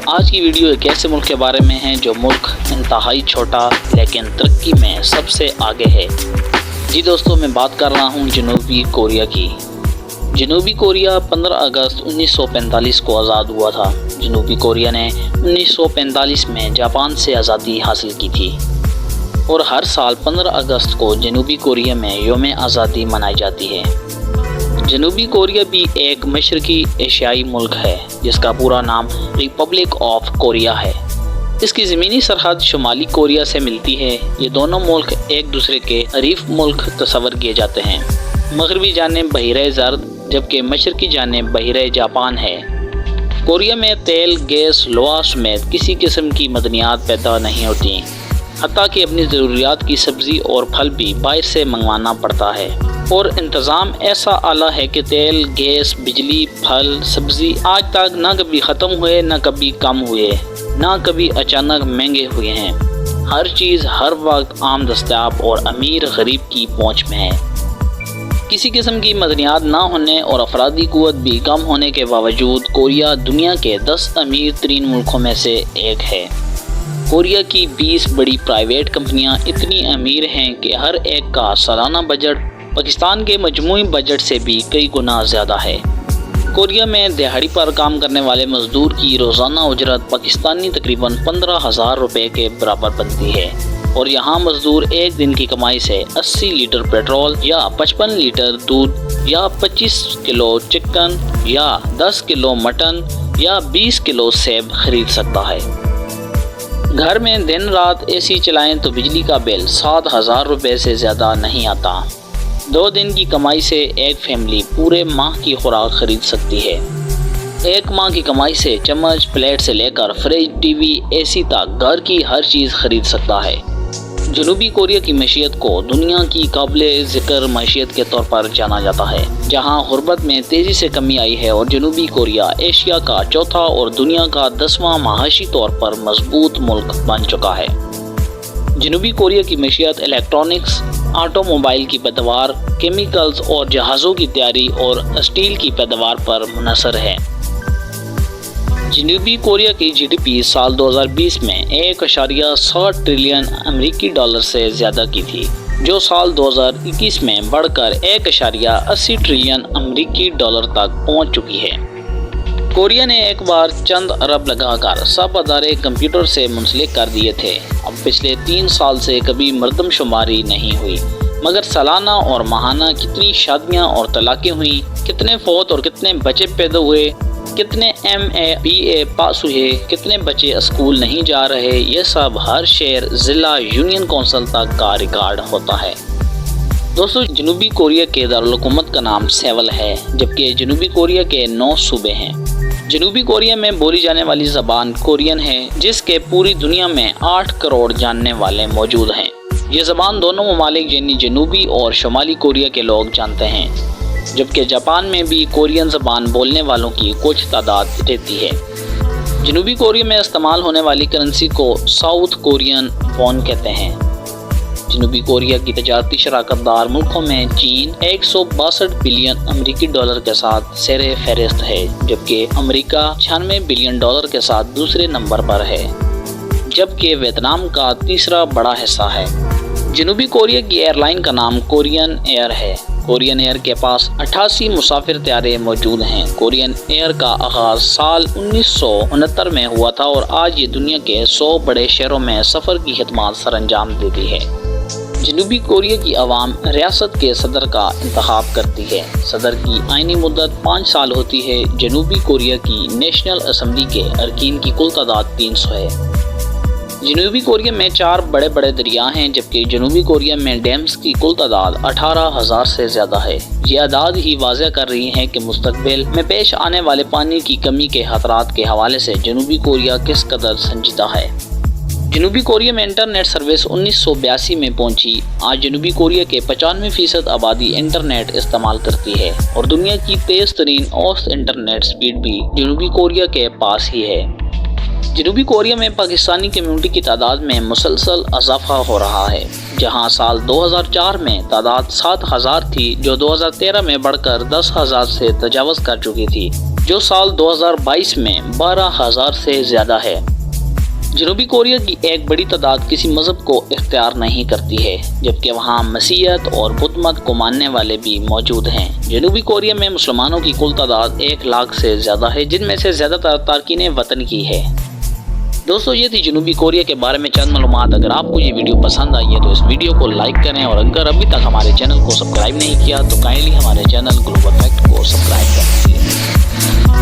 آج کی ویڈیو ایک ایسے ملک کے بارے میں ہے جو ملک انتہائی چھوٹا لیکن ترقی میں سب سے آگے ہے۔ جی دوستو، میں بات کر رہا ہوں جنوبی کوریا کی۔ جنوبی کوریا 15 اگست 1945 کو آزاد ہوا تھا۔ جنوبی کوریا نے 1945 میں جاپان سے آزادی حاصل کی تھی اور ہر سال 15 اگست کو جنوبی کوریا میں یوم آزادی منائی جاتی ہے۔ جنوبی کوریا بھی ایک مشرقی ایشیائی ملک ہے جس کا پورا نام ریپبلک آف کوریا ہے۔ اس کی زمینی سرحد شمالی کوریا سے ملتی ہے۔ یہ دونوں ملک ایک دوسرے کے حریف ملک تصور کیے جاتے ہیں۔ مغربی جانب بحیرہ زرد جبکہ مشرقی جانب بحیرہ جاپان ہے۔ کوریا میں تیل، گیس، لوہا سمیت کسی قسم کی معدنیات پیدا نہیں ہوتی، حتیٰ کہ اپنی ضروریات کی سبزی اور پھل بھی باہر سے منگوانا پڑتا ہے، اور انتظام ایسا اعلیٰ ہے کہ تیل، گیس، بجلی، پھل، سبزی آج تک نہ کبھی ختم ہوئے، نہ کبھی کم ہوئے، نہ کبھی اچانک مہنگے ہوئے ہیں۔ ہر چیز ہر وقت عام دستیاب اور امیر غریب کی پہنچ میں ہے۔ کسی قسم کی معدنیات نہ ہونے اور افرادی قوت بھی کم ہونے کے باوجود کوریا دنیا کے 10 امیر ترین ملکوں میں سے ایک ہے۔ کوریا کی 20 بڑی پرائیویٹ کمپنیاں اتنی امیر ہیں کہ ہر ایک کا سالانہ بجٹ پاکستان کے مجموعی بجٹ سے بھی کئی گنا زیادہ ہے۔ کوریا میں دہاڑی پر کام کرنے والے مزدور کی روزانہ اجرت پاکستانی تقریباً 15,000 روپے کے برابر بنتی ہے، اور یہاں مزدور ایک دن کی کمائی سے 80 لیٹر پیٹرول یا 55 لیٹر دودھ یا 25 کلو چکن یا 10 کلو مٹن یا 20 کلو سیب خرید سکتا ہے۔ گھر میں دن رات اے سی چلائیں تو بجلی کا بل 7,000 روپے سے زیادہ نہیں آتا۔ 2 دن کی کمائی سے ایک فیملی پورے ماہ کی خوراک خرید سکتی ہے۔ ایک ماہ کی کمائی سے چمچ، پلیٹ سے لے کر فریج، ٹی وی، اے سی تک گھر کی ہر چیز خرید سکتا ہے۔ جنوبی کوریا کی معیشت کو دنیا کی قابل ذکر معیشت کے طور پر جانا جاتا ہے، جہاں غربت میں تیزی سے کمی آئی ہے، اور جنوبی کوریا ایشیا کا چوتھا اور دنیا کا 10واں معاشی طور پر مضبوط ملک بن چکا ہے۔ جنوبی کوریا کی معیشت الیکٹرانکس، آٹو موبائل کی پیداوار، کیمیکلز اور جہازوں کی تیاری اور اسٹیل کی پیداوار پر منحصر ہے۔ جنوبی کوریا کی جی ڈی پی سال 2020 میں 1.60 ٹریلین امریکی ڈالر سے زیادہ کی تھی، جو سال 2021 میں بڑھ کر 1.80 ٹریلین امریکی ڈالر تک پہنچ چکی ہے۔ کوریا نے ایک بار چند ارب لگا کر سب ادارے کمپیوٹر سے منسلک کر دیے تھے۔ اب پچھلے 3 سال سے کبھی مردم شماری نہیں ہوئی، مگر سالانہ اور ماہانہ کتنی شادیاں اور طلاقیں ہوئیں، کتنے فوت اور کتنے بچے پیدا ہوئے، کتنے MA BA پاس ہوئے، کتنے بچے اسکول نہیں جا رہے، یہ سب ہر شہر، ضلع، یونین کونسل تک کا ریکارڈ ہوتا ہے۔ دوستو، جنوبی کوریا کے دارالحکومت کا نام سیول ہے، جبکہ جنوبی کوریا کے 9 صوبے ہیں۔ جنوبی کوریا میں بولی جانے والی زبان کورین ہے، جس کے پوری دنیا میں 8 کروڑ جاننے والے موجود ہیں۔ یہ زبان دونوں ممالک یعنی جنوبی اور شمالی کوریا کے لوگ جانتے ہیں، جبکہ جاپان میں بھی کورین زبان بولنے والوں کی کچھ تعداد رہتی ہے۔ جنوبی کوریا میں استعمال ہونے والی کرنسی کو ساؤتھ کورین وون کہتے ہیں۔ جنوبی کوریا کی تجارتی شراکت دار ملکوں میں چین 162 بلین امریکی ڈالر کے ساتھ زیر فہرست ہے، جبکہ امریکہ 96 بلین ڈالر کے ساتھ دوسرے نمبر پر ہے، جبکہ ویتنام کا تیسرا بڑا حصہ ہے۔ جنوبی کوریا کی ایئر لائن کا نام کورین ایئر ہے۔ کورین ایئر کے پاس 88 مسافر طیارے موجود ہیں۔ کورین ایئر کا آغاز سال 1969 میں ہوا تھا اور آج یہ دنیا کے 100 بڑے شہروں میں سفر کی خدمات سر انجام دیتی ہے۔ جنوبی کوریا کی عوام ریاست کے صدر کا انتخاب کرتی ہے۔ صدر کی آئینی مدت 5 سال ہوتی ہے۔ جنوبی کوریا کی نیشنل اسمبلی کے اراکین کی کل تعداد 300 ہے۔ جنوبی کوریا میں 4 بڑے بڑے دریا ہیں، جبکہ جنوبی کوریا میں ڈیمز کی کل تعداد 18,000 سے زیادہ ہے۔ یہ اعداد ہی واضح کر رہی ہیں کہ مستقبل میں پیش آنے والے پانی کی کمی کے خطرات کے حوالے سے جنوبی کوریا کس قدر سنجیدہ ہے۔ جنوبی کوریا میں انٹرنیٹ سروس 1982 میں پہنچی۔ آج جنوبی کوریا کے 95% آبادی انٹرنیٹ استعمال کرتی ہے، اور دنیا کی تیز ترین اوسط انٹرنیٹ سپیڈ بھی جنوبی کوریا کے پاس ہی ہے۔ جنوبی کوریا میں پاکستانی کمیونٹی کی تعداد میں مسلسل اضافہ ہو رہا ہے، جہاں سال 2004 میں تعداد 7,000 تھی جو 2013 میں بڑھ کر 10,000 سے تجاوز کر چکی تھی، جو سال 2022 میں 12,000 سے زیادہ ہے۔ جنوبی کوریا کی ایک بڑی تعداد کسی مذہب کو اختیار نہیں کرتی ہے، جبکہ وہاں مسیحیت اور بدھ مت کو ماننے والے بھی موجود ہیں۔ جنوبی کوریا میں مسلمانوں کی کل تعداد 1 لاکھ سے زیادہ ہے، جن میں سے زیادہ تر تارکین وطن کی ہے۔ دوستو، یہ تھی جنوبی کوریا کے بارے میں چند معلومات۔ اگر آپ کو یہ ویڈیو پسند آئی ہے تو اس ویڈیو کو لائک کریں، اور اگر ابھی تک ہمارے چینل کو سبسکرائب نہیں کیا تو کائنڈلی ہمارے چینل گلوبل فیکٹ کو سبسکرائب کریں۔